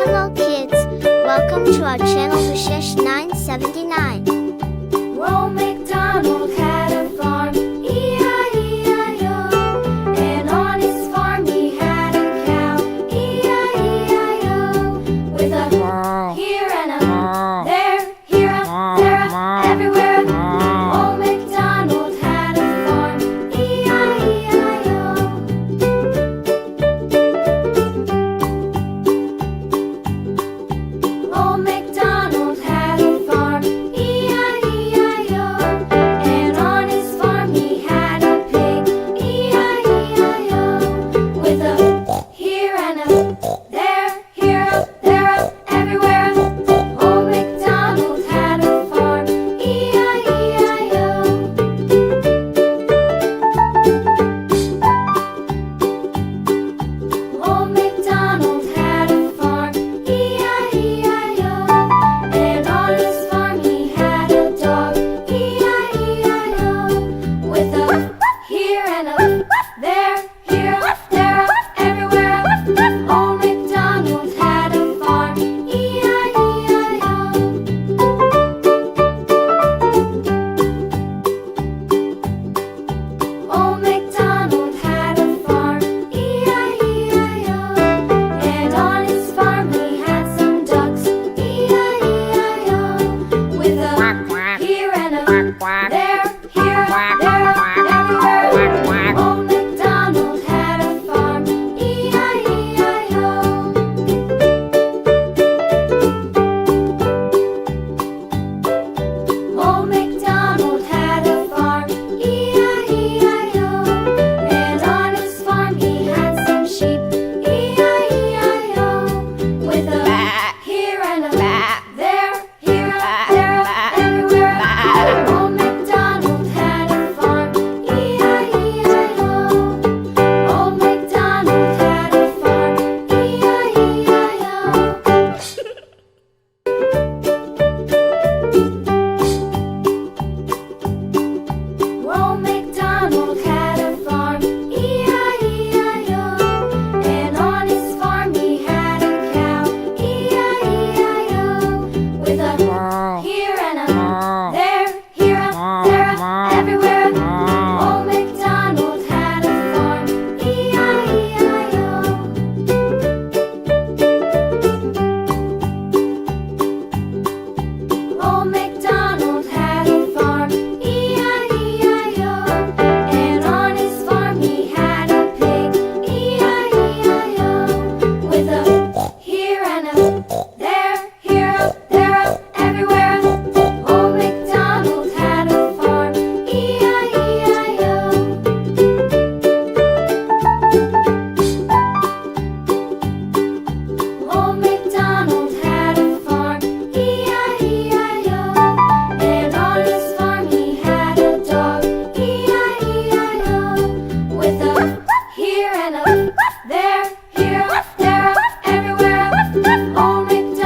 Hello kids, welcome to our channel Vishesh 979. Old MacDonald had a farm, E-I-E-I-O. And on his farm he had a cow, E-I-E-I-O. With a here and a there, here a, there a, everywhere. Old MacDonald had a farm, E-I-E-I-O. Old MacDonald had a farm, E-I-E-I-O. And on his farm he had a pig, E-I-E-I-O. With a here and a there, here a, there a, everywhere. Old MacDonald had a farm, E-I-E-I-O. Old MacDonald had a farm, E-I-E-I-O. And on his farm he had a dog, E-I-E-I-O. With a here and a there, here a, there a, everywhere. Old MacDonald had a farm, E-I-E-I-O. Old MacDonald had a farm, E-I-E-I-O. And on his farm he had some ducks, E-I-E-I-O. With a here and a there, here, there, everywhere. Old MacDonald had a farm, E-I-E-I-O. Old MacDonald had a farm, E-I-E-I-O. And on his farm he had some sheep, E-I-E-I-O. With a here and a there, here, there, everywhere. Old MacDonald had a farm, E-I-E-I-O. Old MacDonald had a farm, E-I-E-I-O. Old MacDonald had a farm, E-I-E-I-O. And on his farm he had a cow, E-I-E-I-O. With a here and a there, here a, there a, everywhere. Old MacDonald had a farm, E-I-E-I-O. Old MacDonald had a farm, E-I-E-I-O. And on his farm he had a pig, E-I-E-I-O. With a here and a there, here a, there a, everywhere. Old MacDonald had a farm, E-I-E-I-O. Old MacDonald had a farm, E-I-E-I-O. And on his farm he had a dog, E-I-E-I-O. With a here and a there, here, there, everywhere. Old MacDonald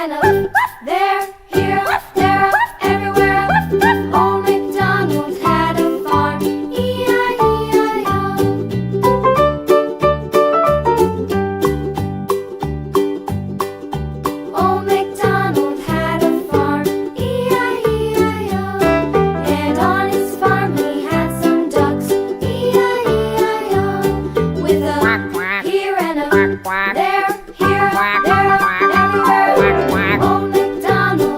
and a there, here, there, everywhere. Old MacDonald had a farm, E-I-E-I-O. Old MacDonald had a farm, E-I-E-I-O. And on his farm he had some ducks, E-I-E-I-O. With a here and a there, here, there, everywhere. Old MacDonald